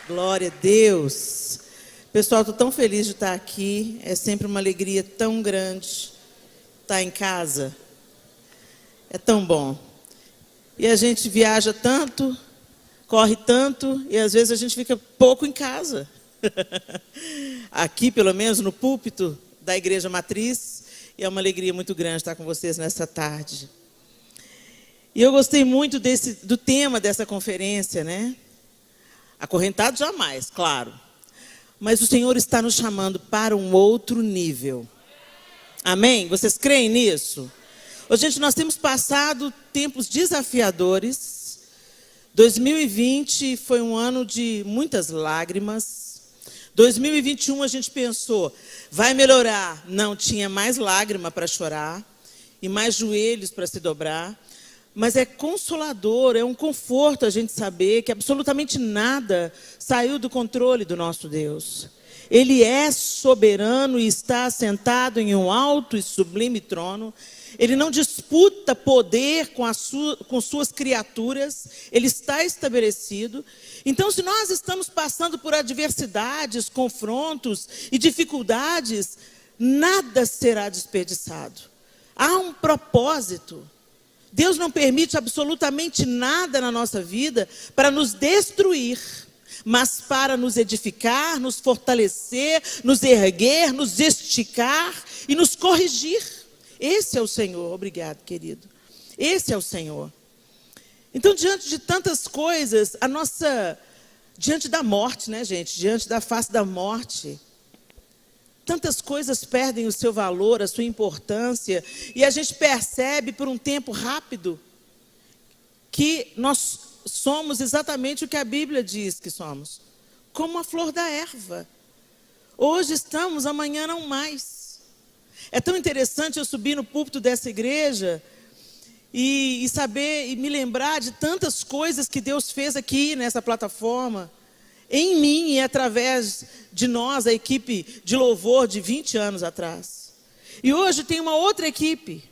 Glória a Deus. Pessoal, estou tão feliz de estar aqui. É sempre uma alegria tão grande estar em casa. É tão bom. E a gente viaja tanto, corre tanto, e às vezes a gente fica pouco em casa. Aqui, pelo menos, no púlpito da Igreja Matriz. E é uma alegria muito grande estar com vocês nessa tarde. E eu gostei muito do tema dessa conferência, né? Acorrentado jamais, claro. Mas o Senhor está nos chamando para um outro nível. Amém? Vocês creem nisso? Gente, nós temos passado tempos desafiadores. 2020 foi um ano de muitas lágrimas. 2021 a gente pensou, vai melhorar. Não, tinha mais lágrima para chorar e mais joelhos para se dobrar. Mas é consolador, é um conforto a gente saber que absolutamente nada saiu do controle do nosso Deus. Ele é soberano e está assentado em um alto e sublime trono. Ele não disputa poder com suas criaturas, ele está estabelecido. Então, se nós estamos passando por adversidades, confrontos e dificuldades, nada será desperdiçado. Há um propósito. Deus não permite absolutamente nada na nossa vida para nos destruir, mas para nos edificar, nos fortalecer, nos erguer, nos esticar e nos corrigir. Esse é o Senhor. Obrigado, querido. Esse é o Senhor. Então, diante de tantas coisas, diante da morte, né, gente? Diante da face da morte, tantas coisas perdem o seu valor, a sua importância, e a gente percebe por um tempo rápido que nós somos exatamente o que a Bíblia diz que somos, como a flor da erva. Hoje estamos, amanhã não mais. É tão interessante eu subir no púlpito dessa igreja e saber e me lembrar de tantas coisas que Deus fez aqui nessa plataforma, em mim e através de nós, a equipe de louvor de 20 anos atrás. E hoje tem uma outra equipe.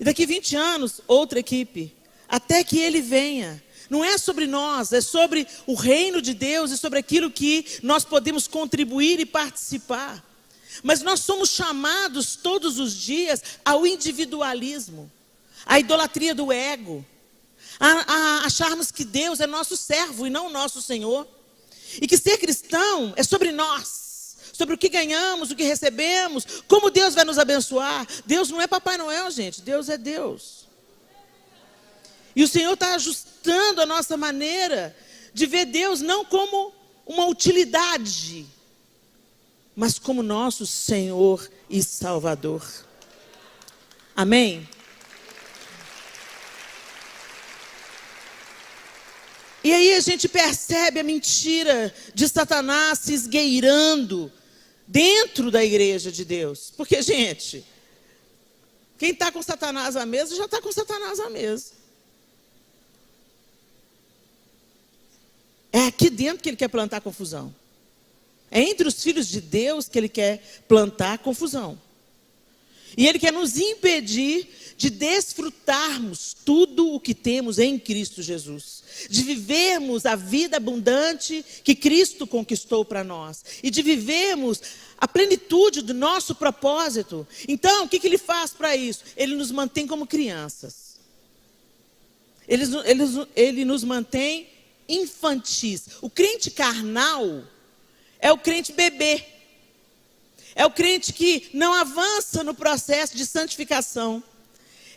E daqui 20 anos, outra equipe. Até que Ele venha. Não é sobre nós, é sobre o reino de Deus e sobre aquilo que nós podemos contribuir e participar. Mas nós somos chamados todos os dias ao individualismo, à idolatria do ego, a acharmos que Deus é nosso servo e não o nosso Senhor. E que ser cristão é sobre nós, sobre o que ganhamos, o que recebemos, como Deus vai nos abençoar. Deus não é Papai Noel, gente, Deus é Deus. E o Senhor está ajustando a nossa maneira de ver Deus não como uma utilidade, mas como nosso Senhor e Salvador. Amém? E aí a gente percebe a mentira de Satanás se esgueirando dentro da igreja de Deus. Porque, gente, quem está com Satanás à mesa, já está com Satanás à mesa. É aqui dentro que ele quer plantar confusão. É entre os filhos de Deus que ele quer plantar confusão. E ele quer nos impedir de desfrutarmos tudo o que temos em Cristo Jesus. De vivermos a vida abundante que Cristo conquistou para nós. E de vivermos a plenitude do nosso propósito. Então, o que ele faz para isso? Ele nos mantém como crianças. Ele nos mantém infantis. O crente carnal é o crente bebê. É o crente que não avança no processo de santificação.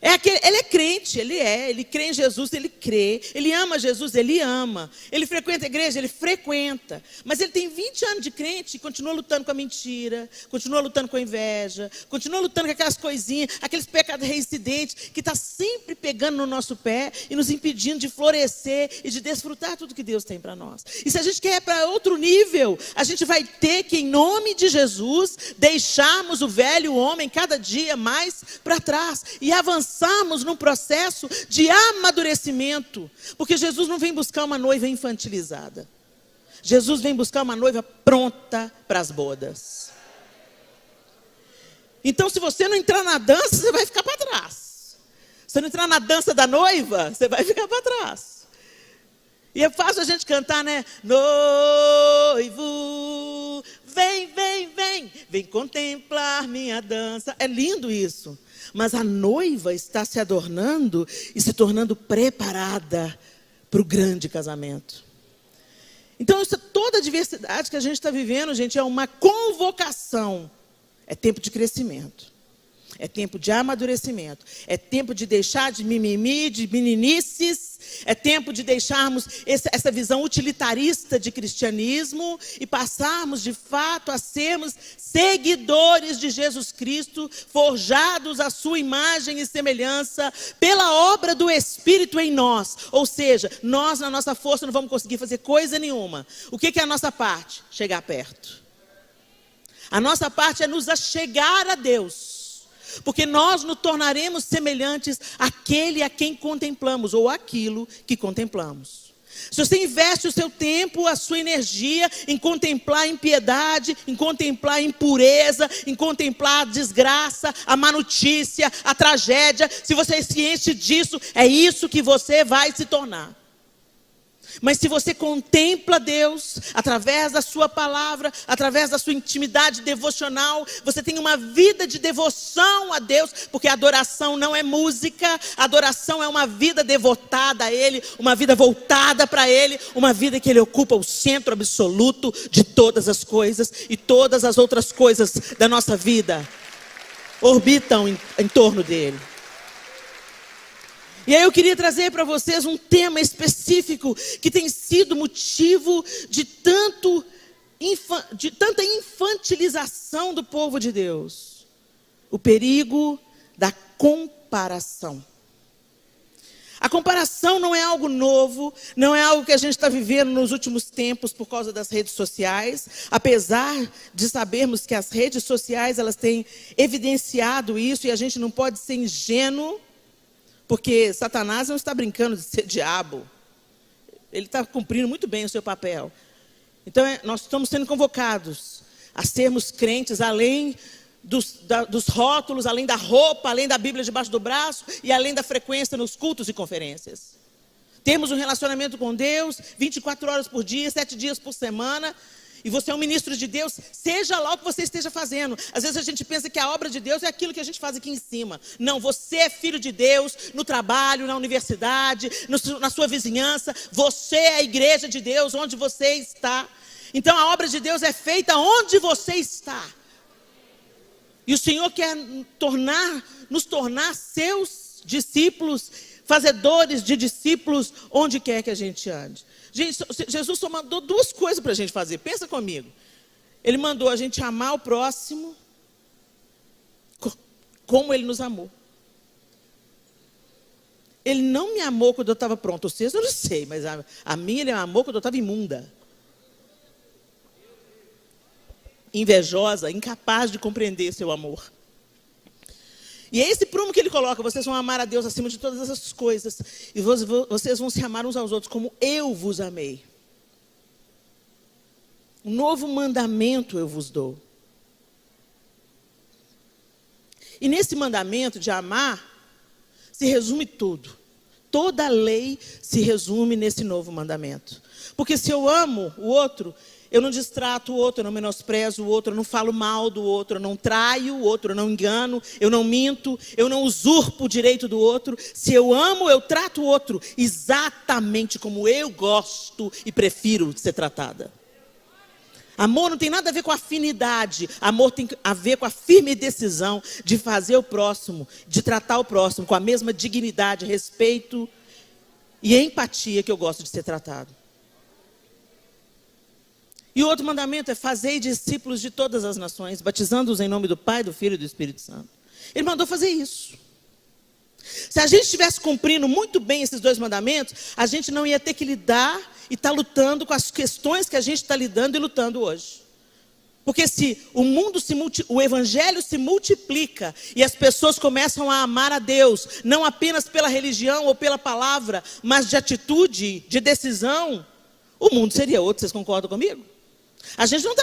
Ele é crente, ele crê em Jesus, ele crê. Ele ama Jesus, ele ama. Ele frequenta a igreja, ele frequenta. Mas ele tem 20 anos de crente e continua lutando com a mentira, continua lutando com a inveja, continua lutando com aquelas coisinhas, aqueles pecados reincidentes que está sempre pegando no nosso pé e nos impedindo de florescer e de desfrutar tudo que Deus tem para nós. E se a gente quer ir para outro nível, a gente vai ter que, em nome de Jesus, deixarmos o velho homem cada dia mais para trás e avançarmos num processo de amadurecimento, porque Jesus não vem buscar uma noiva infantilizada. Jesus vem buscar uma noiva pronta para as bodas. Então, se você não entrar na dança, você vai ficar para trás. Se você não entrar na dança da noiva, você vai ficar para trás. E é fácil a gente cantar, né? Noivo, vem, vem, vem, vem contemplar minha dança. É lindo isso. Mas a noiva está se adornando e se tornando preparada para o grande casamento. Então, toda a diversidade que a gente está vivendo, gente, é uma convocação. É tempo de crescimento. É tempo de amadurecimento. É tempo de deixar de mimimi, de meninices. É tempo de deixarmos essa visão utilitarista de cristianismo e passarmos, de fato, a sermos seguidores de Jesus Cristo, forjados à sua imagem e semelhança pela obra do Espírito em nós. Ou seja, nós, na nossa força, não vamos conseguir fazer coisa nenhuma. O que é a nossa parte? Chegar perto. A nossa parte é nos achegar a Deus. Porque nós nos tornaremos semelhantes àquele a quem contemplamos, ou àquilo que contemplamos. Se você investe o seu tempo, a sua energia em contemplar a impiedade, em contemplar a impureza, em contemplar a desgraça, a má notícia, a tragédia, se você se enche disso, é isso que você vai se tornar. Mas se você contempla Deus, através da sua palavra, através da sua intimidade devocional, você tem uma vida de devoção a Deus, porque a adoração não é música, a adoração é uma vida devotada a Ele, uma vida voltada para Ele, uma vida que Ele ocupa o centro absoluto de todas as coisas, e todas as outras coisas da nossa vida orbitam em torno dEle. E aí eu queria trazer para vocês um tema específico que tem sido motivo de tanta infantilização do povo de Deus. O perigo da comparação. A comparação não é algo novo, não é algo que a gente está vivendo nos últimos tempos por causa das redes sociais, apesar de sabermos que as redes sociais elas têm evidenciado isso e a gente não pode ser ingênuo. Porque Satanás não está brincando de ser diabo. Ele está cumprindo muito bem o seu papel. Então, nós estamos sendo convocados a sermos crentes além dos rótulos, além da roupa, além da Bíblia debaixo do braço e além da frequência nos cultos e conferências. Temos um relacionamento com Deus 24 horas por dia, 7 dias por semana. E você é um ministro de Deus, seja lá o que você esteja fazendo. Às vezes a gente pensa que a obra de Deus é aquilo que a gente faz aqui em cima. Não, você é filho de Deus no trabalho, na universidade, na sua vizinhança. Você é a igreja de Deus onde você está. Então a obra de Deus é feita onde você está. E o Senhor quer nos tornar seus discípulos, fazedores de discípulos, onde quer que a gente ande. Gente, Jesus só mandou 2 coisas para a gente fazer. Pensa comigo. Ele mandou a gente amar o próximo como Ele nos amou. Ele não me amou quando eu estava pronto. Vocês eu não sei, mas a mim Ele me amou quando eu estava imunda. Invejosa, incapaz de compreender seu amor. E é esse prumo que Ele coloca: vocês vão amar a Deus acima de todas essas coisas. E vocês vão se amar uns aos outros como eu vos amei. Um novo mandamento eu vos dou. E nesse mandamento de amar, se resume tudo. Toda a lei se resume nesse novo mandamento. Porque se eu amo o outro, eu não distrato o outro, eu não menosprezo o outro, eu não falo mal do outro, eu não traio o outro, eu não engano, eu não minto, eu não usurpo o direito do outro. Se eu amo, eu trato o outro exatamente como eu gosto e prefiro ser tratada. Amor não tem nada a ver com afinidade, amor tem a ver com a firme decisão de fazer o próximo, de tratar o próximo com a mesma dignidade, respeito e empatia que eu gosto de ser tratado. E o outro mandamento é: fazei discípulos de todas as nações, batizando-os em nome do Pai, do Filho e do Espírito Santo. Ele mandou fazer isso. Se a gente estivesse cumprindo muito bem esses 2 mandamentos, a gente não ia ter que lidar e estar lutando com as questões que a gente está lidando e lutando hoje. Porque se o evangelho se multiplica e as pessoas começam a amar a Deus, não apenas pela religião ou pela palavra, mas de atitude, de decisão, o mundo seria outro. Vocês concordam comigo? A gente não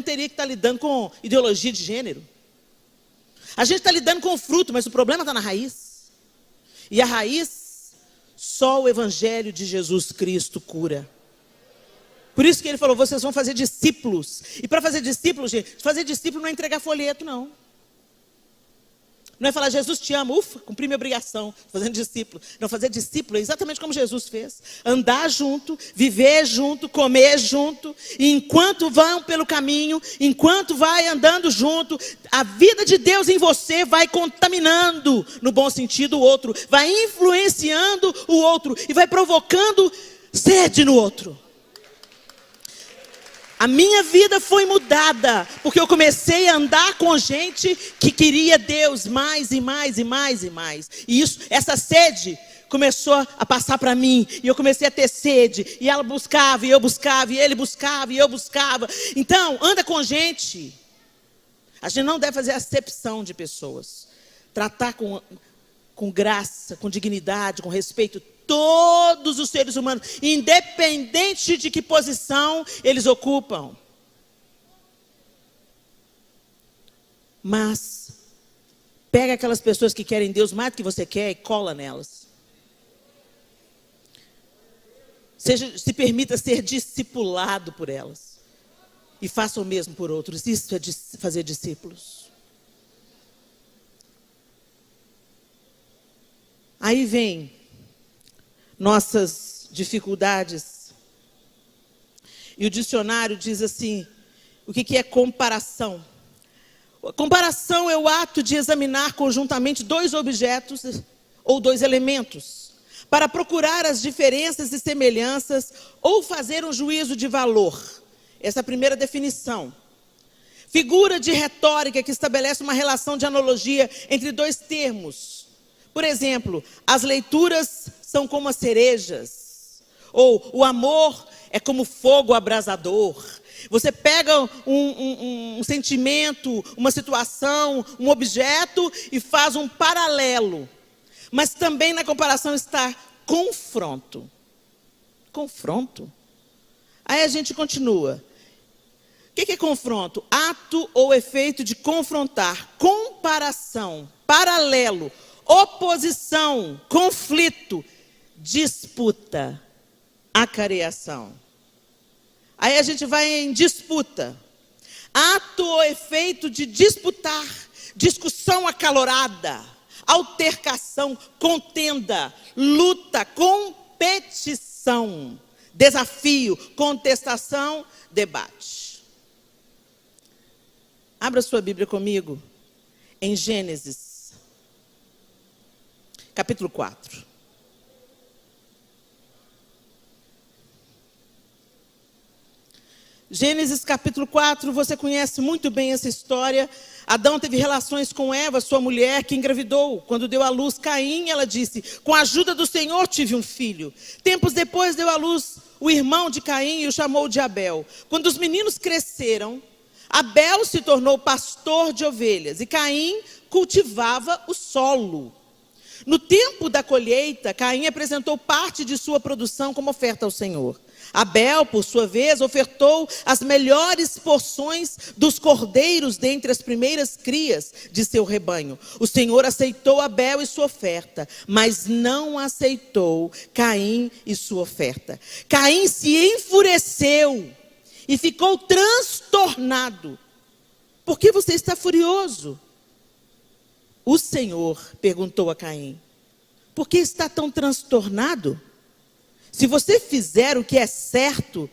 teria que estar lidando com ideologia de gênero. A gente está lidando com o fruto, mas o problema está na raiz. E a raiz Só o evangelho de Jesus Cristo cura. Por isso que ele falou, vocês vão fazer discípulos. E para fazer discípulos, gente, fazer discípulo não é entregar folheto, não. Não é falar, Jesus te ama, ufa, cumpri minha obrigação, fazendo discípulo. Não, fazer discípulo é exatamente como Jesus fez. Andar junto, viver junto, comer junto. E enquanto vão pelo caminho, enquanto vai andando junto, a vida de Deus em você vai contaminando, no bom sentido, o outro. Vai influenciando o outro e vai provocando sede no outro. A minha vida foi mudada, porque eu comecei a andar com gente que queria Deus mais e mais e mais e mais. E essa sede começou a passar para mim, e eu comecei a ter sede, e ela buscava, e eu buscava, e ele buscava, e eu buscava. Então, anda com gente. A gente não deve fazer acepção de pessoas. Tratar com graça, com dignidade, com respeito, todos os seres humanos, independente de que posição eles ocupam. Mas, pega aquelas pessoas que querem Deus mais do que você quer e cola nelas. Se permita ser discipulado por elas. E faça o mesmo por outros. Isso é fazer discípulos. Aí vem nossas dificuldades. E o dicionário diz assim, o que é comparação? Comparação é o ato de examinar conjuntamente dois objetos ou dois elementos, para procurar as diferenças e semelhanças ou fazer um juízo de valor. Essa é a primeira definição. Figura de retórica que estabelece uma relação de analogia entre dois termos. Por exemplo, as leituras são como as cerejas. Ou o amor é como fogo abrasador. Você pega um sentimento, uma situação, um objeto e faz um paralelo. Mas também na comparação está confronto. Confronto? Aí a gente continua. O que é confronto? Ato ou efeito de confrontar. Comparação, paralelo, oposição, conflito, disputa, acareação. Aí a gente vai em disputa. Ato ou efeito de disputar, discussão acalorada, altercação, contenda, luta, competição, desafio, contestação, debate. Abra sua Bíblia comigo em Gênesis, capítulo 4. Gênesis capítulo 4, você conhece muito bem essa história. Adão teve relações com Eva, sua mulher, que engravidou. Quando deu à luz Caim, ela disse, com a ajuda do Senhor tive um filho. Tempos depois deu à luz o irmão de Caim e o chamou de Abel. Quando os meninos cresceram, Abel se tornou pastor de ovelhas e Caim cultivava o solo. No tempo da colheita, Caim apresentou parte de sua produção como oferta ao Senhor. Abel, por sua vez, ofertou as melhores porções dos cordeiros dentre as primeiras crias de seu rebanho. O Senhor aceitou Abel e sua oferta, mas não aceitou Caim e sua oferta. Caim se enfureceu e ficou transtornado. Por que você está furioso? O Senhor perguntou a Caim, por que está tão transtornado? Se você fizer o que é certo,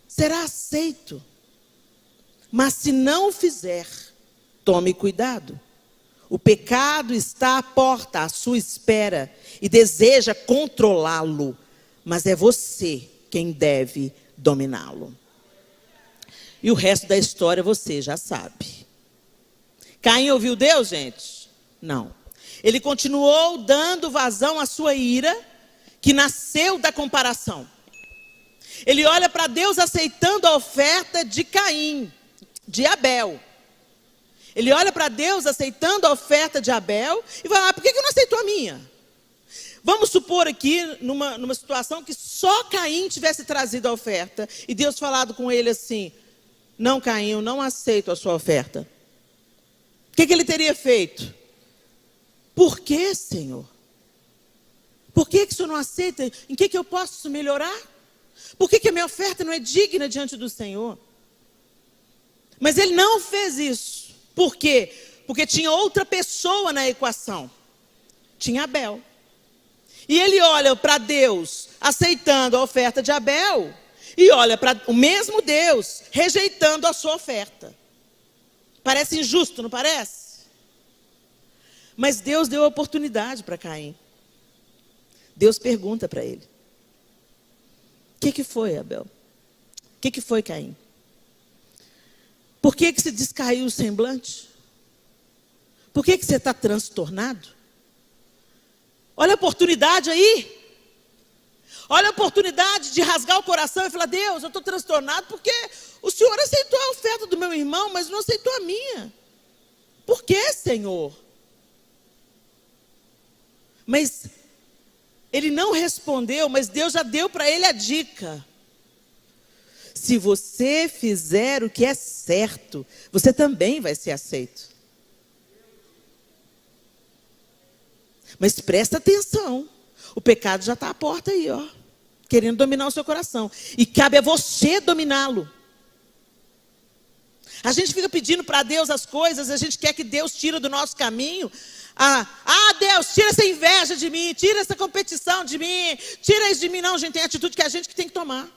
será aceito. Mas se não o fizer, tome cuidado. O pecado está à porta, à sua espera, e deseja controlá-lo. Mas é você quem deve dominá-lo. E o resto da história você já sabe. Caim ouviu Deus, gente? Não. Ele continuou dando vazão à sua ira, que nasceu da comparação. Ele olha para Deus aceitando a oferta de Caim, de Abel. Ele olha para Deus aceitando a oferta de Abel e vai, por que não aceitou a minha? Vamos supor aqui, numa situação que só Caim tivesse trazido a oferta e Deus falado com ele assim, não, Caim, eu não aceito a sua oferta. O que ele teria feito? Por que, Senhor? Por que o Senhor não aceita? Em que eu posso melhorar? Por que a minha oferta não é digna diante do Senhor? Mas ele não fez isso. Por quê? Porque tinha outra pessoa na equação. Tinha Abel. E ele olha para Deus aceitando a oferta de Abel e olha para o mesmo Deus rejeitando a sua oferta. Parece injusto, não parece? Mas Deus deu oportunidade para Caim. Deus pergunta para ele: o que foi, Abel? O que foi, Caim? Por que se descaiu o semblante? Por que você está transtornado? Olha a oportunidade aí. Olha a oportunidade de rasgar o coração e falar: Deus, eu estou transtornado porque o Senhor aceitou a oferta do meu irmão, mas não aceitou a minha. Por que, Senhor? Mas ele não respondeu, mas Deus já deu para ele a dica. Se você fizer o que é certo, você também vai ser aceito. Mas presta atenção, o pecado já está à porta aí, ó, querendo dominar o seu coração. E cabe a você dominá-lo. A gente fica pedindo para Deus as coisas, a gente quer que Deus tire do nosso caminho. Deus, tira essa inveja de mim, tira essa competição de mim, tira isso de mim. Não, gente, tem atitude que a gente que tem que tomar.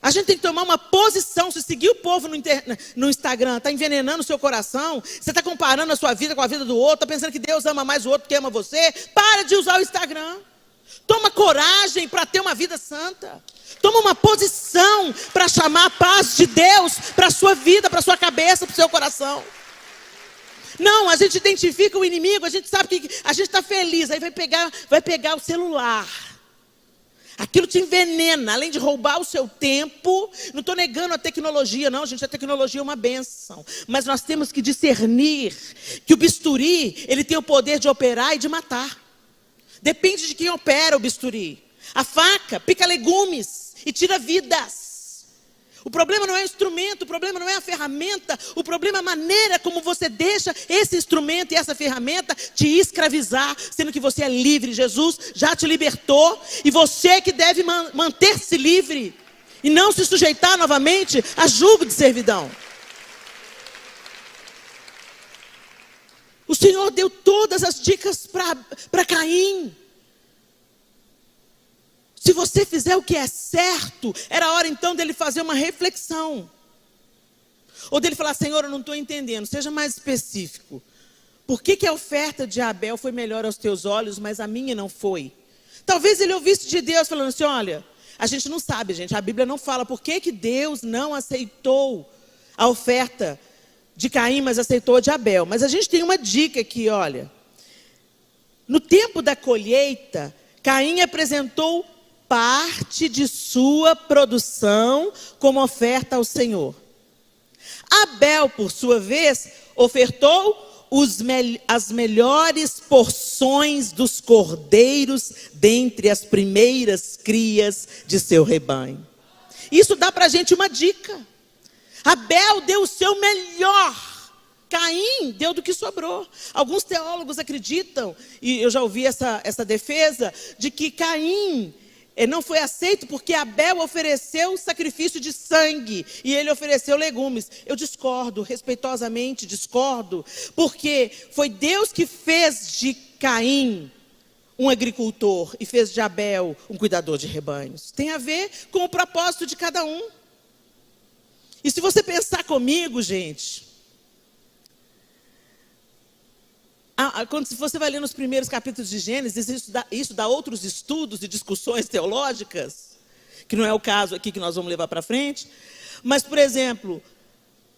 A gente tem que tomar uma posição. Se seguir o povo no Instagram, está envenenando o seu coração, você está comparando a sua vida com a vida do outro, está pensando que Deus ama mais o outro que ama você, para de usar o Instagram. Toma coragem para ter uma vida santa. Toma uma posição para chamar a paz de Deus para a sua vida, para a sua cabeça, para o seu coração. Não, a gente identifica o inimigo, a gente sabe que a gente está feliz, aí vai pegar o celular. Aquilo te envenena, além de roubar o seu tempo. Não estou negando a tecnologia, não, gente, a tecnologia é uma bênção. Mas nós temos que discernir que o bisturi, ele tem o poder de operar e de matar. Depende de quem opera o bisturi. A faca pica legumes e tira vidas. O problema não é o instrumento, o problema não é a ferramenta, o problema é a maneira como você deixa esse instrumento e essa ferramenta te escravizar, sendo que você é livre. Jesus já te libertou e você que deve manter-se livre e não se sujeitar novamente a jugo de servidão. O Senhor deu todas as dicas para Caim. Se você fizer o que é certo, era hora então dele fazer uma reflexão. Ou dele falar: Senhor, eu não estou entendendo, seja mais específico. Por que a oferta de Abel foi melhor aos teus olhos, mas a minha não foi? Talvez ele ouvisse de Deus falando assim: olha, a gente não sabe, gente, a Bíblia não fala por que Deus não aceitou a oferta de Caim, mas aceitou a de Abel. Mas a gente tem uma dica aqui, olha. No tempo da colheita, Caim apresentou parte de sua produção como oferta ao Senhor. Abel, por sua vez, ofertou as melhores porções dos cordeiros dentre as primeiras crias de seu rebanho. Isso dá para a gente uma dica. Abel deu o seu melhor. Caim deu do que sobrou. Alguns teólogos acreditam, e eu já ouvi essa defesa, de que Caim não foi aceito porque Abel ofereceu sacrifício de sangue e ele ofereceu legumes. Eu discordo, respeitosamente discordo, porque foi Deus que fez de Caim um agricultor e fez de Abel um cuidador de rebanhos. Tem a ver com o propósito de cada um. E se você pensar comigo, gente, quando você vai ler nos primeiros capítulos de Gênesis, isso dá outros estudos e discussões teológicas, que não é o caso aqui que nós vamos levar para frente. Mas, por exemplo,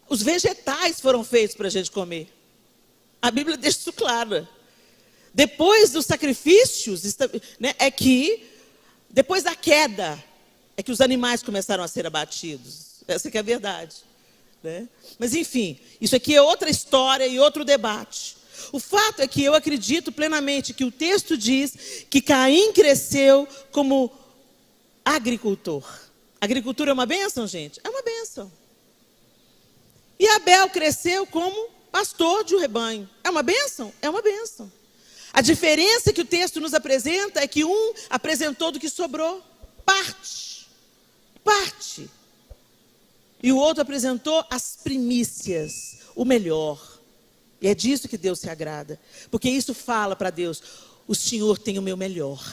os vegetais foram feitos para a gente comer. A Bíblia deixa isso claro. Depois dos sacrifícios, né, depois da queda, é que os animais começaram a ser abatidos. Essa que é a verdade. Né? Mas, enfim, isso aqui é outra história e outro debate. O fato é que eu acredito plenamente que o texto diz que Caim cresceu como agricultor. Agricultura é uma bênção, gente? É uma bênção. E Abel cresceu como pastor de um rebanho. É uma bênção? É uma bênção. A diferença que o texto nos apresenta é que um apresentou do que sobrou, parte. E o outro apresentou as primícias, o melhor. E é disso que Deus se agrada. Porque isso fala para Deus: o Senhor tem o meu melhor.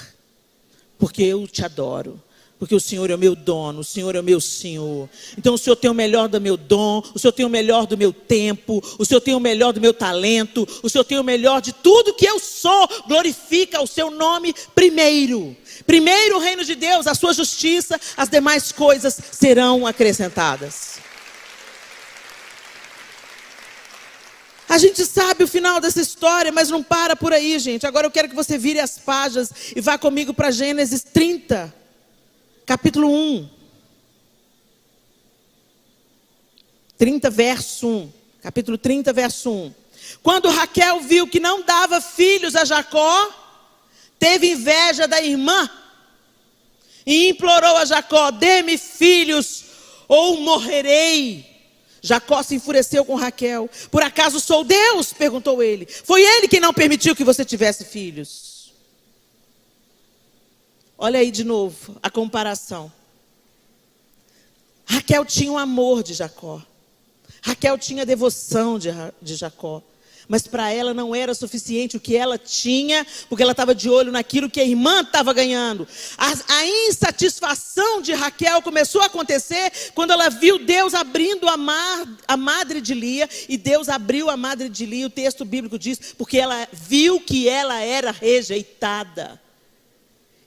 Porque eu te adoro. Porque o Senhor é o meu dono, o Senhor é o meu Senhor. Então o Senhor tem o melhor do meu dom, o Senhor tem o melhor do meu tempo, o Senhor tem o melhor do meu talento, o Senhor tem o melhor de tudo que eu sou. Glorifica o seu nome primeiro. Primeiro o reino de Deus, a sua justiça, as demais coisas serão acrescentadas. A gente sabe o final dessa história, mas não para por aí, gente. Agora eu quero que você vire as páginas e vá comigo para Gênesis 30. Capítulo 1, 30, verso 1. Capítulo 30, verso 1. Quando Raquel viu que não dava filhos a Jacó, teve inveja da irmã e implorou a Jacó: dê-me filhos ou morrerei. Jacó se enfureceu com Raquel. Por acaso sou Deus? Perguntou ele. Foi ele quem não permitiu que você tivesse filhos. Olha aí de novo a comparação. Raquel tinha o amor de Jacó. Raquel tinha a devoção de Jacó. Mas para ela não era suficiente o que ela tinha, porque ela estava de olho naquilo que a irmã estava ganhando. A insatisfação de Raquel começou a acontecer quando ela viu Deus abrindo a madre de Lia. E Deus abriu a madre de Lia, o texto bíblico diz, porque ela viu que ela era rejeitada.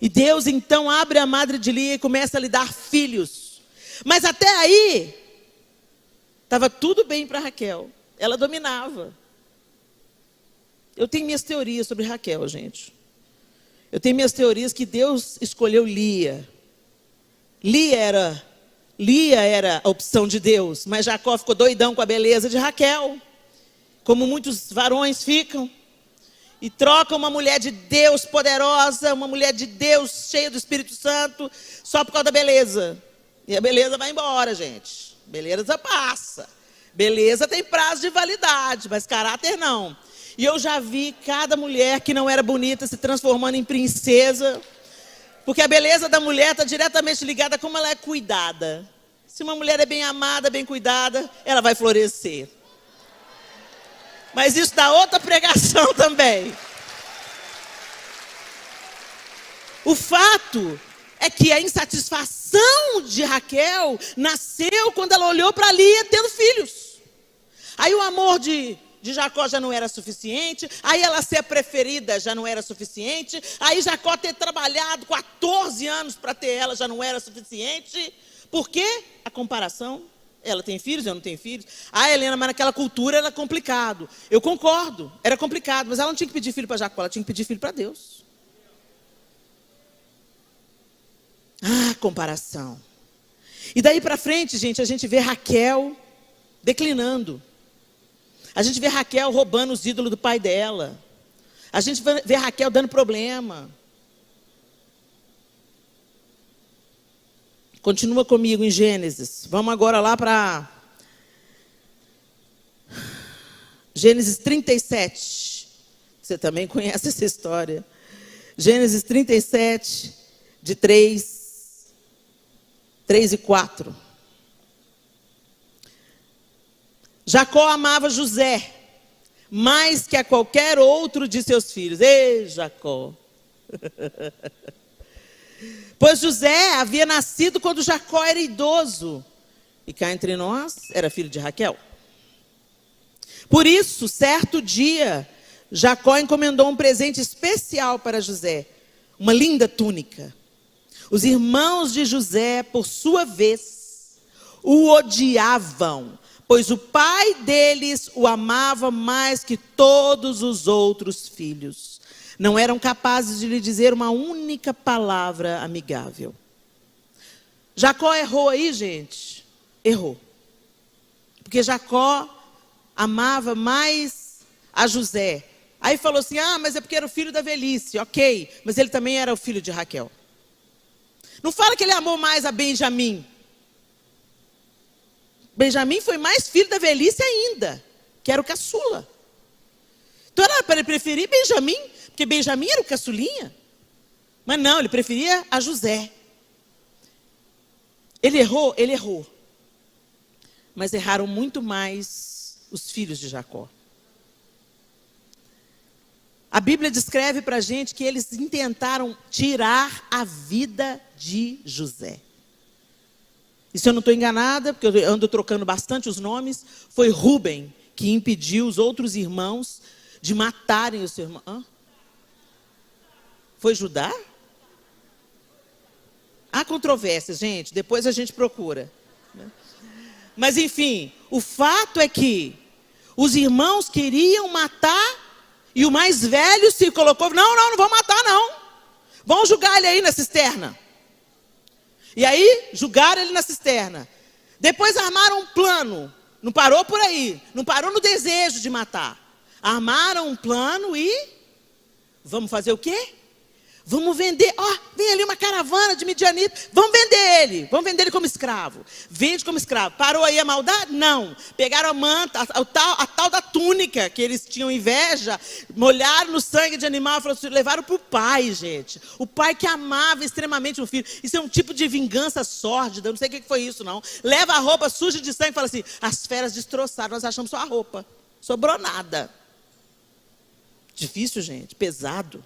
E Deus então abre a madre de Lia e começa a lhe dar filhos. Mas até aí, estava tudo bem para Raquel. Ela dominava. Eu tenho minhas teorias sobre Raquel, gente. Eu tenho minhas teorias que Deus escolheu Lia. Lia era a opção de Deus, mas Jacó ficou doidão com a beleza de Raquel. Como muitos varões ficam. E troca uma mulher de Deus poderosa, uma mulher de Deus cheia do Espírito Santo, só por causa da beleza. E a beleza vai embora, gente. Beleza passa. Beleza tem prazo de validade, mas caráter não. E eu já vi cada mulher que não era bonita se transformando em princesa. Porque a beleza da mulher está diretamente ligada a como ela é cuidada. Se uma mulher é bem amada, bem cuidada, ela vai florescer. Mas isso dá outra pregação também. O fato é que a insatisfação de Raquel nasceu quando ela olhou para Lia tendo filhos. Aí o amor de Jacó já não era suficiente. Aí ela ser a preferida já não era suficiente. Aí Jacó ter trabalhado 14 anos para ter ela já não era suficiente. Por quê? A comparação. Ela tem filhos, eu não tenho filhos. Ah, Helena, mas naquela cultura era complicado. Eu concordo, era complicado. Mas ela não tinha que pedir filho para Jacó, ela tinha que pedir filho para Deus. Ah, comparação. E daí para frente, gente, a gente vê Raquel declinando. A gente vê Raquel roubando os ídolos do pai dela. A gente vê Raquel dando problema. Continua comigo em Gênesis. Vamos agora lá para Gênesis 37. Você também conhece essa história. Gênesis 37, de 3 e 4. Jacó amava José mais que a qualquer outro de seus filhos. Ei, Jacó! Pois José havia nascido quando Jacó era idoso. E cá entre nós, era filho de Raquel. Por isso, certo dia, Jacó encomendou um presente especial para José. Uma linda túnica. Os irmãos de José, por sua vez, o odiavam. Pois o pai deles o amava mais que todos os outros filhos. Não eram capazes de lhe dizer uma única palavra amigável. Jacó errou aí, gente. Errou. Porque Jacó amava mais a José. Aí falou assim, mas é porque era o filho da velhice. Ok, mas ele também era o filho de Raquel. Não fala que ele amou mais a Benjamim. Benjamim foi mais filho da velhice ainda, que era o caçula. Então era para ele preferir Benjamim, porque Benjamim era o caçulinha. Mas não, ele preferia a José. Ele errou. Mas erraram muito mais os filhos de Jacó. A Bíblia descreve para a gente que eles intentaram tirar a vida de José. E se eu não estou enganada, porque eu ando trocando bastante os nomes, foi Rúben que impediu os outros irmãos de matarem o seu irmão. Hã? Foi Judá? Há controvérsias, gente, depois a gente procura. Mas enfim, o fato é que os irmãos queriam matar e o mais velho se colocou, não vão matar não. Vão julgar ele aí na cisterna. E aí, julgaram ele na cisterna. Depois armaram um plano. Não parou por aí. Não parou no desejo de matar. Armaram um plano e... Vamos fazer o quê? Vamos vender. Vem ali uma caravana de midianitas. Vamos vender ele. Vamos vender ele como escravo. Vende como escravo. Parou aí a maldade? Não. Pegaram a manta, a tal da túnica, que eles tinham inveja, molharam no sangue de animal, levaram para o pai, gente. O pai que amava extremamente o filho. Isso é um tipo de vingança sórdida. Eu não sei o que foi isso, não. Leva a roupa suja de sangue e fala assim, as feras destroçaram, nós achamos só a roupa. Sobrou nada. Difícil, gente. Pesado.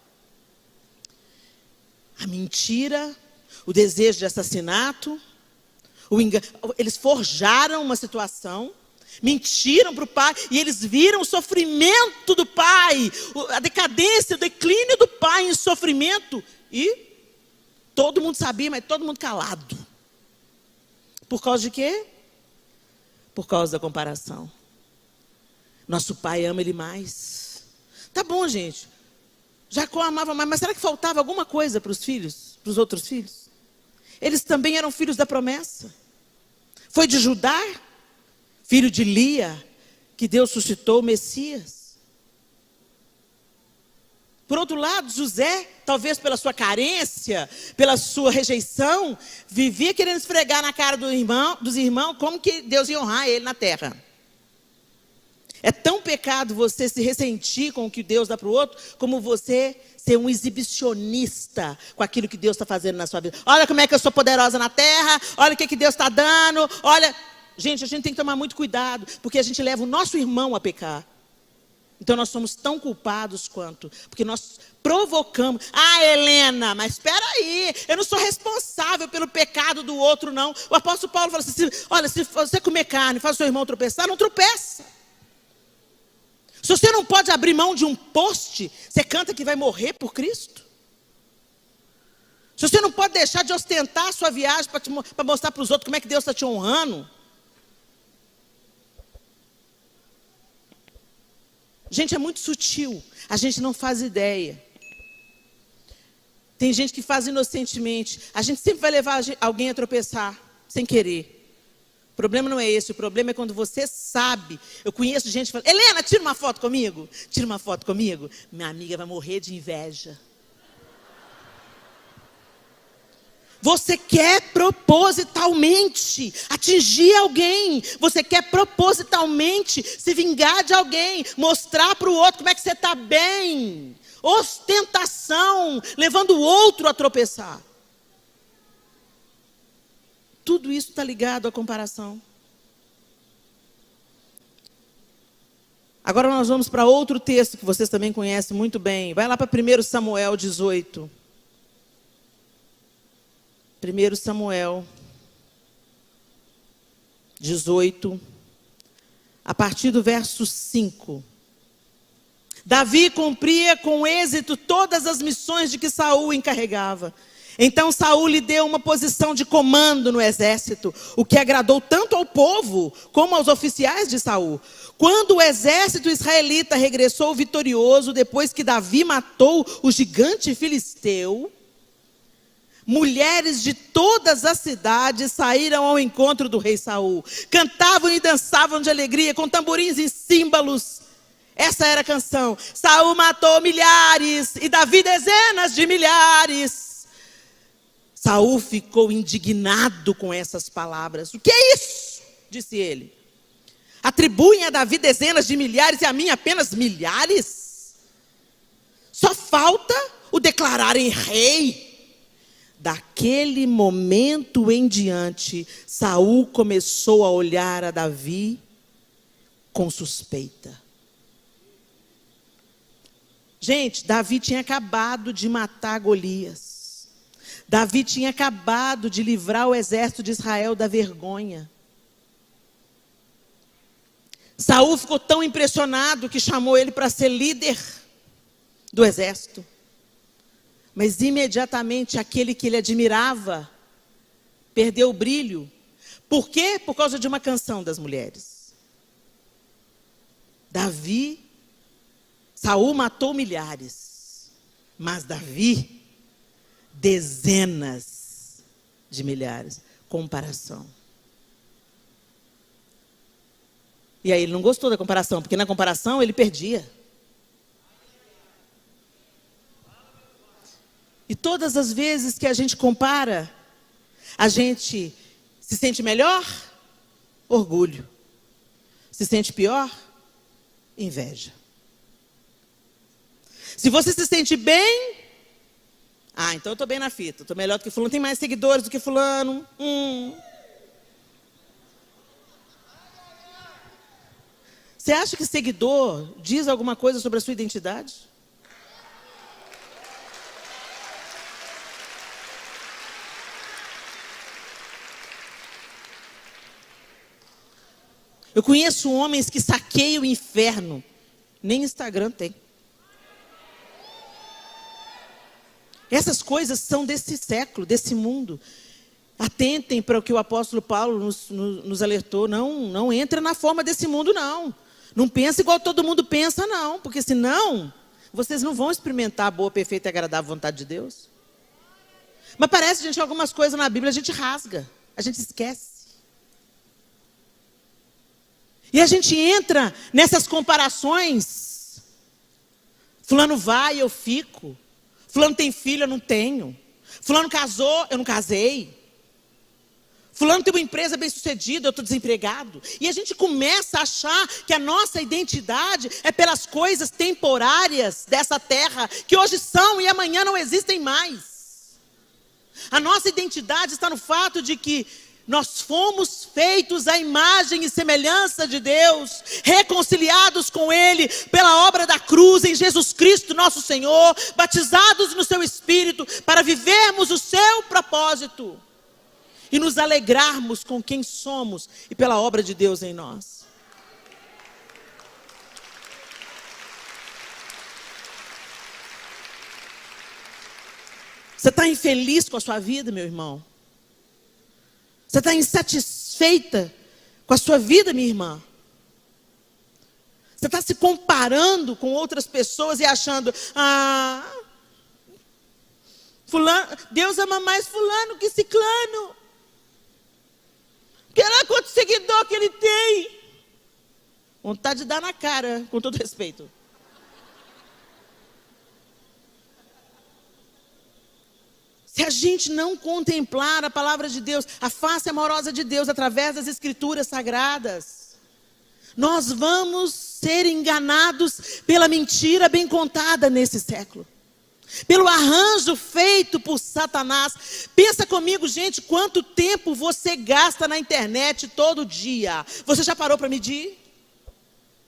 A mentira, o desejo de assassinato, o engano. Eles forjaram uma situação, mentiram para o pai, e eles viram o sofrimento do pai, a decadência, o declínio do pai em sofrimento, e todo mundo sabia, mas todo mundo calado. Por causa de quê? Por causa da comparação. Nosso pai ama ele mais. Tá bom, gente. Jacó amava mais, mas será que faltava alguma coisa para os filhos, para os outros filhos? Eles também eram filhos da promessa. Foi de Judá, filho de Lia, que Deus suscitou o Messias. Por outro lado, José, talvez pela sua carência, pela sua rejeição, vivia querendo esfregar na cara dos irmãos como que Deus ia honrar ele na terra. É tão pecado você se ressentir com o que Deus dá para o outro, como você ser um exibicionista com aquilo que Deus está fazendo na sua vida. Olha como é que eu sou poderosa na terra, olha o que Deus está dando, olha... Gente, a gente tem que tomar muito cuidado, porque a gente leva o nosso irmão a pecar. Então nós somos tão culpados quanto, porque nós provocamos. Helena, mas espera aí, eu não sou responsável pelo pecado do outro, não. O apóstolo Paulo fala assim, olha, se você comer carne e faz o seu irmão tropeçar, não tropeça. Se você não pode abrir mão de um poste, você canta que vai morrer por Cristo? Se você não pode deixar de ostentar a sua viagem para mostrar para os outros como é que Deus está te honrando? Gente, é muito sutil. A gente não faz ideia. Tem gente que faz inocentemente. A gente sempre vai levar alguém a tropeçar, sem querer. O problema não é esse, o problema é quando você sabe. Eu conheço gente que fala, Helena, tira uma foto comigo. Tira uma foto comigo. Minha amiga vai morrer de inveja. Você quer propositalmente atingir alguém. Você quer propositalmente se vingar de alguém. Mostrar para o outro como é que você está bem. Ostentação, levando o outro a tropeçar. Tudo isso está ligado à comparação. Agora nós vamos para outro texto que vocês também conhecem muito bem. Vai lá para 1 Samuel 18. 1 Samuel 18, a partir do verso 5. Davi cumpria com êxito todas as missões de que Saul encarregava. Então Saul lhe deu uma posição de comando no exército, o que agradou tanto ao povo como aos oficiais de Saul. Quando o exército israelita regressou vitorioso, depois que Davi matou o gigante filisteu, mulheres de todas as cidades saíram ao encontro do rei Saul. Cantavam e dançavam de alegria, com tamborins e símbolos. Essa era a canção. Saul matou milhares e Davi dezenas de milhares. Saul ficou indignado com essas palavras. O que é isso? Disse ele. Atribuem a Davi dezenas de milhares e a mim apenas milhares? Só falta o declararem rei. Daquele momento em diante, Saul começou a olhar a Davi com suspeita. Gente, Davi tinha acabado de matar Golias. Davi tinha acabado de livrar o exército de Israel da vergonha. Saul ficou tão impressionado que chamou ele para ser líder do exército. Mas imediatamente aquele que ele admirava perdeu o brilho. Por quê? Por causa de uma canção das mulheres. Saul matou milhares, mas Davi, dezenas de milhares. Comparação. E aí ele não gostou da comparação, porque na comparação ele perdia. E todas as vezes que a gente compara, a gente se sente melhor? Orgulho. Se sente pior? Inveja. Se você se sente bem, então eu estou bem na fita, estou melhor do que fulano, tem mais seguidores do que fulano. Você acha que seguidor diz alguma coisa sobre a sua identidade? Eu conheço homens que saqueiam o inferno, nem Instagram tem. Essas coisas são desse século, desse mundo. Atentem para o que o apóstolo Paulo nos alertou. Não entra na forma desse mundo, não. Não pensa igual todo mundo pensa, não. Porque senão, vocês não vão experimentar a boa, perfeita e agradável vontade de Deus. Mas parece, gente, que algumas coisas na Bíblia a gente rasga. A gente esquece. E a gente entra nessas comparações. Fulano vai, eu fico. Fulano tem filho, eu não tenho. Fulano casou, eu não casei. Fulano tem uma empresa bem-sucedida, eu estou desempregado. E a gente começa a achar que a nossa identidade é pelas coisas temporárias dessa terra, que hoje são e amanhã não existem mais. A nossa identidade está no fato de que nós fomos feitos à imagem e semelhança de Deus, reconciliados com Ele pela obra da cruz em Jesus Cristo nosso Senhor, batizados no seu Espírito, para vivermos o seu propósito e nos alegrarmos com quem somos e pela obra de Deus em nós. Você está infeliz com a sua vida, meu irmão? Você está insatisfeita com a sua vida, minha irmã? Você está se comparando com outras pessoas e achando, fulano, Deus ama mais fulano que ciclano. Porque olha quanto seguidor que ele tem. Vontade de dar na cara, com todo respeito. Se a gente não contemplar a palavra de Deus, a face amorosa de Deus através das escrituras sagradas, nós vamos ser enganados pela mentira bem contada nesse século. Pelo arranjo feito por Satanás. Pensa comigo, gente, quanto tempo você gasta na internet todo dia. Você já parou para medir?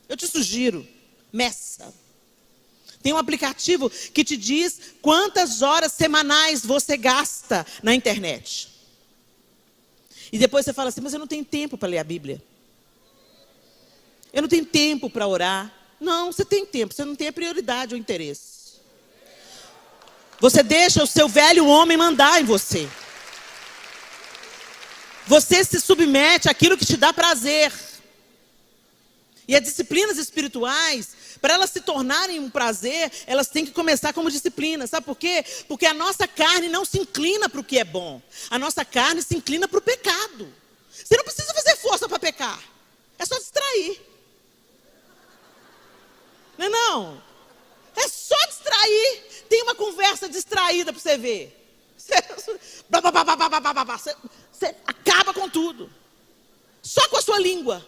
Eu te sugiro, meça. Tem um aplicativo que te diz quantas horas semanais você gasta na internet. E depois você fala assim, mas eu não tenho tempo para ler a Bíblia. Eu não tenho tempo para orar. Não, você tem tempo, você não tem a prioridade ou interesse. Você deixa o seu velho homem mandar em você. Você se submete àquilo que te dá prazer. E as disciplinas espirituais, para elas se tornarem um prazer, elas têm que começar como disciplina. Sabe por quê? Porque a nossa carne não se inclina para o que é bom. A nossa carne se inclina para o pecado. Você não precisa fazer força para pecar. É só distrair. Não. É só distrair. Tem uma conversa distraída para você ver. Você acaba com tudo. Só com a sua língua.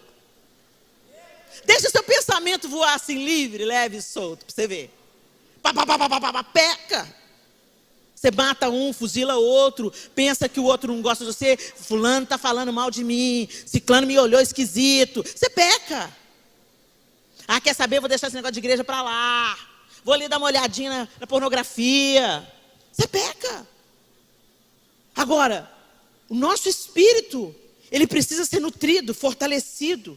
Deixa seu pensamento voar assim livre, leve e solto, para você ver. peca. Você mata um, fuzila outro, pensa que o outro não gosta de você, fulano está falando mal de mim, ciclano me olhou esquisito. Você peca. Ah, quer saber? Vou deixar esse negócio de igreja para lá. Vou ali dar uma olhadinha na pornografia. Você peca. Agora, o nosso espírito, ele precisa ser nutrido, fortalecido,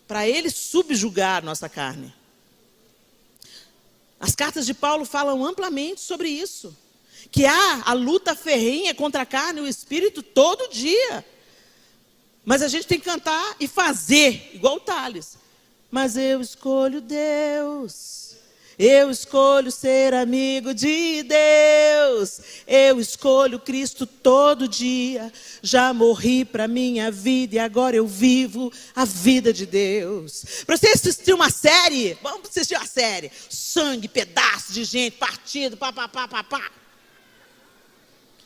para ele subjugar a nossa carne. As cartas de Paulo falam amplamente sobre isso. Que há a luta ferrenha contra a carne e o espírito todo dia. Mas a gente tem que cantar e fazer, igual o Tales. Mas eu escolho Deus, eu escolho ser amigo de Deus, eu escolho Cristo todo dia, já morri para minha vida e agora eu vivo a vida de Deus. Para você assistir uma série, vamos assistir uma série, sangue, pedaço de gente, partido, pá.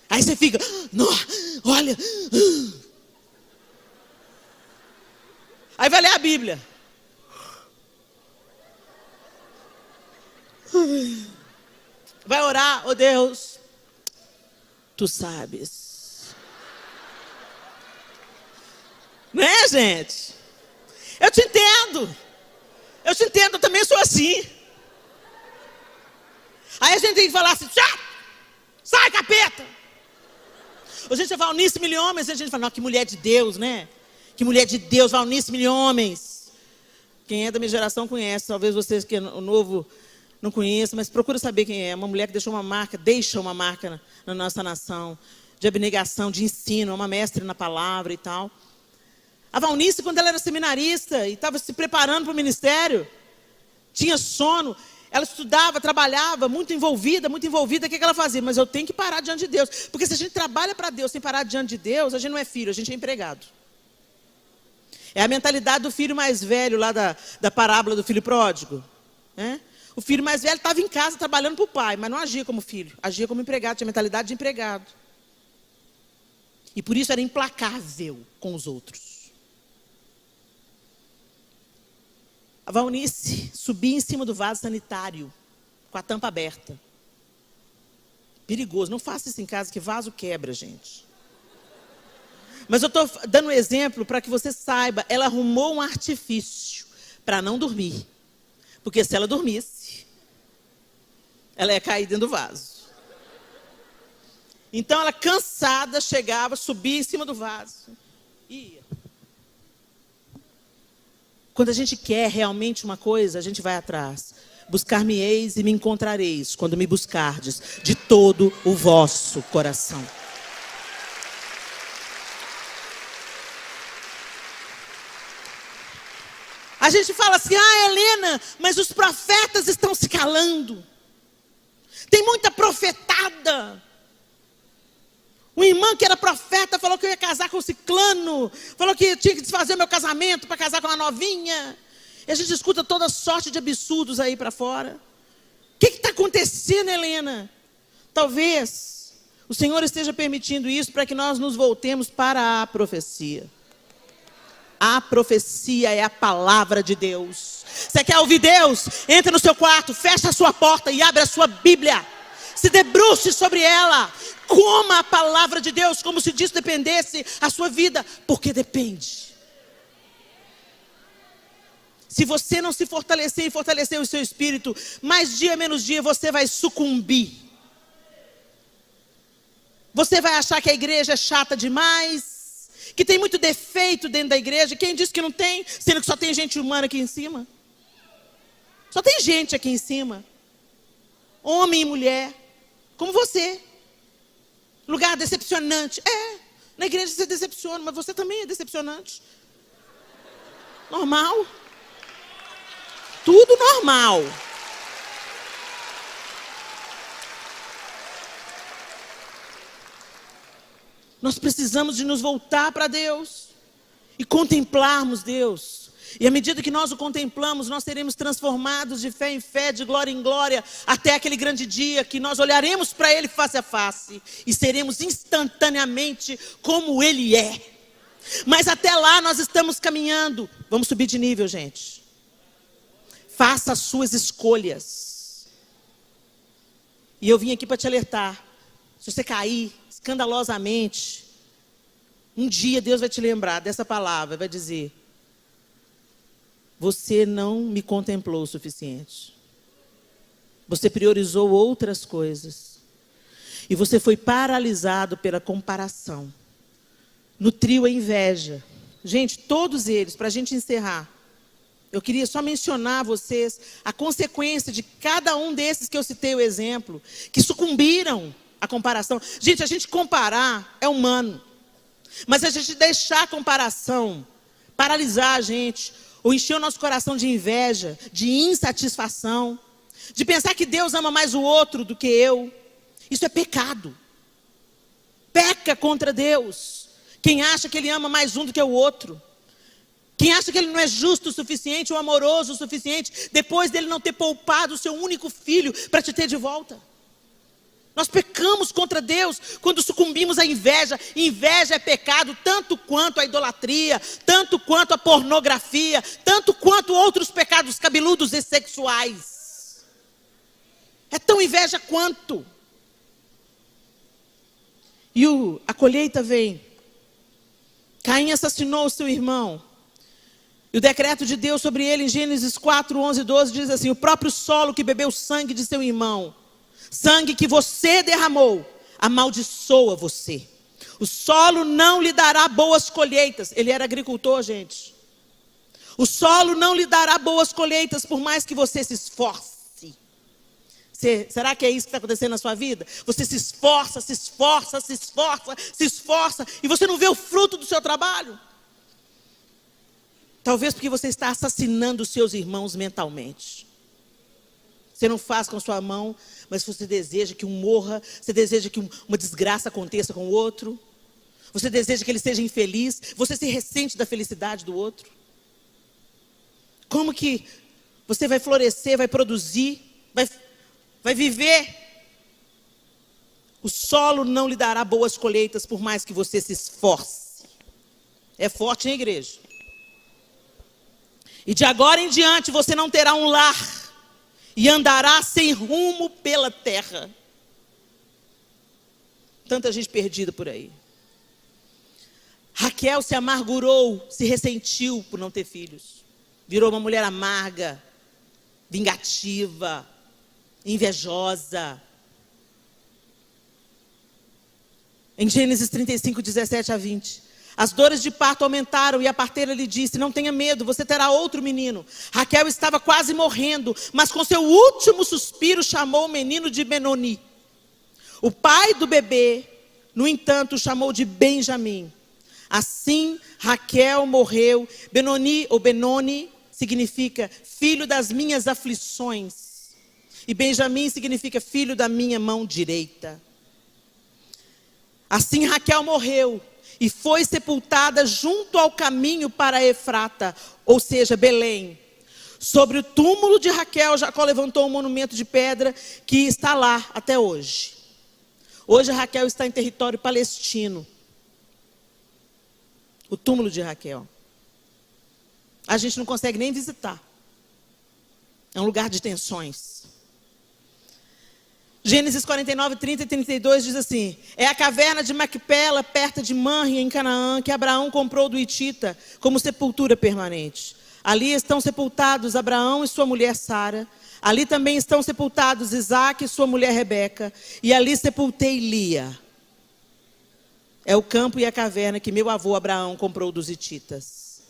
Aí você fica, olha, aí vai ler a Bíblia. Vai orar, oh Deus, tu sabes. Não é, gente? Eu te entendo, eu também sou assim. Aí a gente tem que falar assim, sai capeta. A gente fala, Valnice, mil homens, a gente fala, não, que mulher de Deus, né? Que mulher de Deus, Valnice, mil homens. Quem é da minha geração conhece, talvez vocês que é o novo não conheçam, mas procura saber quem é. Uma mulher que deixa uma marca na nossa nação, de abnegação, de ensino, uma mestre na palavra e tal. A Valnice, quando ela era seminarista e estava se preparando para o ministério, tinha sono, ela estudava, trabalhava, muito envolvida, o que ela fazia? Mas eu tenho que parar diante de Deus, porque se a gente trabalha para Deus sem parar diante de Deus, a gente não é filho, a gente é empregado. É a mentalidade do filho mais velho lá da parábola do filho pródigo, né? O filho mais velho estava em casa trabalhando para o pai, mas não agia como filho, agia como empregado, tinha mentalidade de empregado. E por isso era implacável com os outros. A Valnice subia em cima do vaso sanitário, com a tampa aberta. Perigoso, não faça isso em casa, que vaso quebra, gente. Mas eu estou dando um exemplo para que você saiba, ela arrumou um artifício para não dormir. Porque se ela dormisse, ela ia cair dentro do vaso. Então ela cansada chegava, subia em cima do vaso e ia. Quando a gente quer realmente uma coisa, a gente vai atrás. Buscar-me-eis e me encontrareis, quando me buscardes de todo o vosso coração. A gente fala assim, Helena, mas os profetas estão se calando. Tem muita profetada. Uma irmã que era profeta falou que eu ia casar com o ciclano. Falou que eu tinha que desfazer meu casamento para casar com uma novinha. E a gente escuta toda sorte de absurdos aí para fora. O que está acontecendo, Helena? Talvez o Senhor esteja permitindo isso para que nós nos voltemos para a profecia. A profecia é a palavra de Deus. Você quer ouvir Deus? Entra no seu quarto, fecha a sua porta e abre a sua Bíblia. Se debruce sobre ela. Coma a palavra de Deus como se disso dependesse a sua vida. Porque depende. Se você não se fortalecer e fortalecer o seu espírito, mais dia menos dia você vai sucumbir. Você vai achar que a igreja é chata demais. Que tem muito defeito dentro da igreja. Quem disse que não tem? Sendo que só tem gente humana aqui em cima. Só tem gente aqui em cima. Homem e mulher. Como você. Lugar decepcionante. Na igreja você decepciona, mas você também é decepcionante. Normal. Tudo normal. Nós precisamos de nos voltar para Deus e contemplarmos Deus. E à medida que nós o contemplamos, nós seremos transformados de fé em fé, de glória em glória, até aquele grande dia que nós olharemos para Ele face a face e seremos instantaneamente como Ele é. Mas até lá nós estamos caminhando. Vamos subir de nível, gente. Faça as suas escolhas. E eu vim aqui para te alertar. Se você cair escandalosamente, um dia Deus vai te lembrar dessa palavra, vai dizer: você não me contemplou o suficiente. Você priorizou outras coisas. E você foi paralisado pela comparação. Nutriu a inveja. Gente, todos eles, para a gente encerrar, eu queria só mencionar a vocês a consequência de cada um desses que eu citei o exemplo, que sucumbiram à comparação. Gente, a gente comparar é humano. Mas a gente deixar a comparação paralisar a gente, ou encher o nosso coração de inveja, de insatisfação, de pensar que Deus ama mais o outro do que eu, isso é pecado. Peca contra Deus. Quem acha que Ele ama mais um do que o outro. Quem acha que Ele não é justo o suficiente ou amoroso o suficiente, depois dele não ter poupado o seu único filho para te ter de volta. Nós pecamos contra Deus quando sucumbimos à inveja. Inveja é pecado tanto quanto a idolatria, tanto quanto a pornografia, tanto quanto outros pecados cabeludos e sexuais. É tão inveja quanto. E a colheita vem. Caim assassinou o seu irmão. E o decreto de Deus sobre ele, em Gênesis 4, 11 e 12, diz assim: o próprio solo que bebeu o sangue de seu irmão, sangue que você derramou, amaldiçoa você. O solo não lhe dará boas colheitas. Ele era agricultor, gente. O solo não lhe dará boas colheitas, por mais que você se esforce. Será que é isso que está acontecendo na sua vida? Você se esforça, se esforça, se esforça, se esforça, e você não vê o fruto do seu trabalho? Talvez porque você está assassinando os seus irmãos mentalmente. Você não faz com sua mão, mas você deseja que um morra, você deseja que uma desgraça aconteça com o outro, você deseja que ele seja infeliz, você se ressente da felicidade do outro. Como que você vai florescer, vai produzir, vai viver? O solo não lhe dará boas colheitas, por mais que você se esforce. É forte, hein, igreja? E de agora em diante você não terá um lar, e andará sem rumo pela terra. Tanta gente perdida por aí. Raquel se amargurou, se ressentiu por não ter filhos. Virou uma mulher amarga, vingativa, invejosa. Em Gênesis 35, 17 a 20. As dores de parto aumentaram e a parteira lhe disse: não tenha medo, você terá outro menino. Raquel estava quase morrendo, mas com seu último suspiro chamou o menino de Benoni. O pai do bebê, no entanto, o chamou de Benjamim. Assim Raquel morreu. Benoni ou Benoni significa filho das minhas aflições. E Benjamim significa filho da minha mão direita. Assim Raquel morreu e foi sepultada junto ao caminho para Efrata, ou seja, Belém. Sobre o túmulo de Raquel, Jacó levantou um monumento de pedra que está lá até hoje. Hoje Raquel está em território palestino. O túmulo de Raquel. A gente não consegue nem visitar. É um lugar de tensões. Gênesis 49, 30 e 32 diz assim: é a caverna de Macpela, perto de Manre, em Canaã, que Abraão comprou do Hitita como sepultura permanente. Ali estão sepultados Abraão e sua mulher Sara. Ali também estão sepultados Isaque e sua mulher Rebeca. E ali sepultei Lia. É o campo e a caverna que meu avô Abraão comprou dos hititas.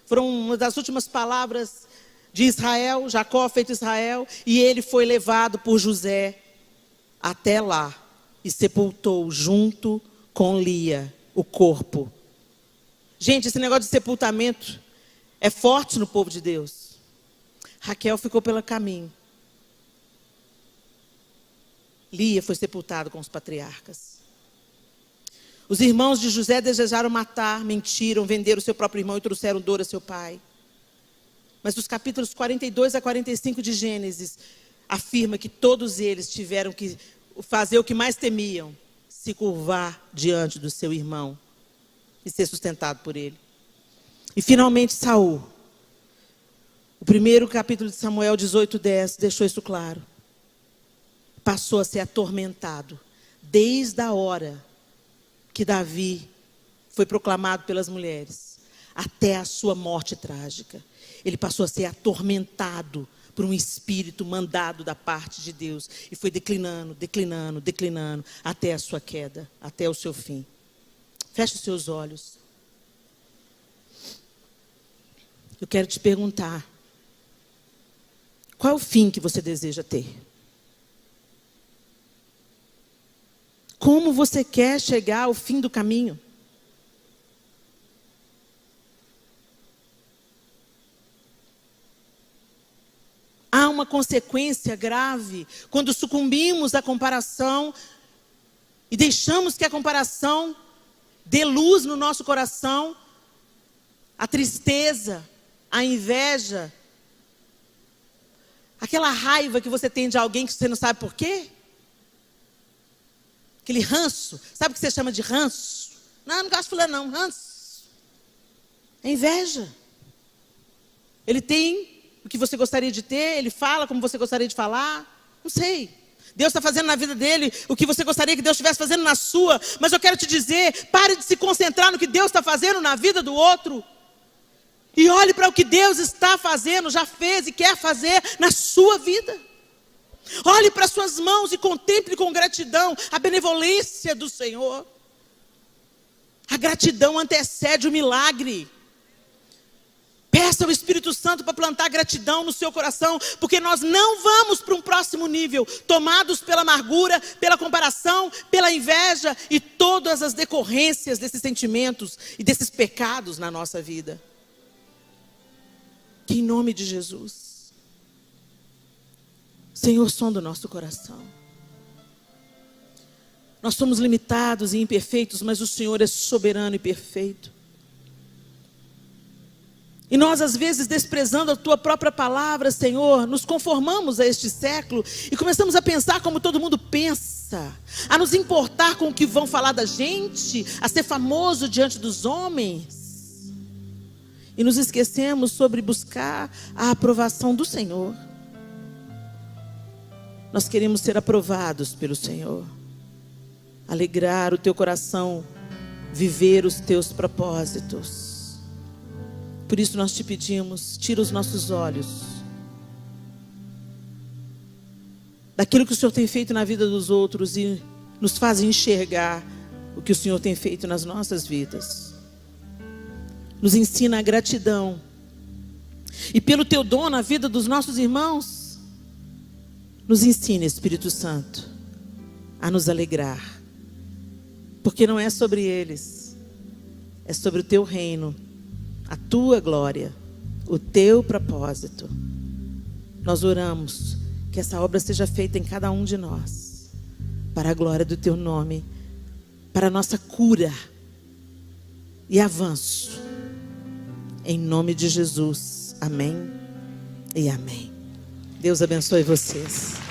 Foram uma das últimas palavras de Israel, Jacó feito Israel, e ele foi levado por José até lá e sepultou junto com Lia o corpo. Gente, esse negócio de sepultamento é forte no povo de Deus. Raquel ficou pelo caminho. Lia foi sepultada com os patriarcas. Os irmãos de José desejaram matar, mentiram, venderam o seu próprio irmão e trouxeram dor a seu pai. Mas os capítulos 42 a 45 de Gênesis afirma que todos eles tiveram que fazer o que mais temiam: se curvar diante do seu irmão e ser sustentado por ele. E finalmente Saul. O primeiro capítulo de Samuel 18:10 deixou isso claro. passou a ser atormentado desde a hora que Davi foi proclamado pelas mulheres até a sua morte trágica. Ele passou a ser atormentado por um espírito mandado da parte de Deus e foi declinando, declinando, declinando até a sua queda, até o seu fim. Feche os seus olhos. Eu quero te perguntar, qual é o fim que você deseja ter? Como você quer chegar ao fim do caminho? Há uma consequência grave quando sucumbimos à comparação e deixamos que a comparação dê luz no nosso coração, a tristeza, a inveja, aquela raiva que você tem de alguém que você não sabe por quê. Aquele ranço, sabe o que você chama de ranço? Não gosto de fulano não, ranço. É inveja. Ele tem o que você gostaria de ter, ele fala como você gostaria de falar, não sei. Deus está fazendo na vida dele o que você gostaria que Deus estivesse fazendo na sua, mas eu quero te dizer, pare de se concentrar no que Deus está fazendo na vida do outro, e olhe para o que Deus está fazendo, já fez e quer fazer na sua vida. Olhe para suas mãos e contemple com gratidão a benevolência do Senhor. A gratidão antecede o milagre. Peça ao Espírito Santo para plantar gratidão no seu coração, porque nós não vamos para um próximo nível, tomados pela amargura, pela comparação, pela inveja e todas as decorrências desses sentimentos e desses pecados na nossa vida. Que em nome de Jesus, Senhor, sonda o nosso coração. Nós somos limitados e imperfeitos, mas o Senhor é soberano e perfeito. E nós, às vezes, desprezando a Tua própria palavra, Senhor, nos conformamos a este século e começamos a pensar como todo mundo pensa, a nos importar com o que vão falar da gente, a ser famoso diante dos homens. E nos esquecemos sobre buscar a aprovação do Senhor. Nós queremos ser aprovados pelo Senhor, alegrar o Teu coração, viver os Teus propósitos. Por isso nós te pedimos, tira os nossos olhos daquilo que o Senhor tem feito na vida dos outros e nos faz enxergar o que o Senhor tem feito nas nossas vidas. Nos ensina a gratidão. E pelo Teu dom na vida dos nossos irmãos, nos ensina, Espírito Santo, a nos alegrar. Porque não é sobre eles, é sobre o Teu reino, a Tua glória, o Teu propósito. Nós oramos que essa obra seja feita em cada um de nós, para a glória do Teu nome, para a nossa cura e avanço. Em nome de Jesus, amém e amém. Deus abençoe vocês.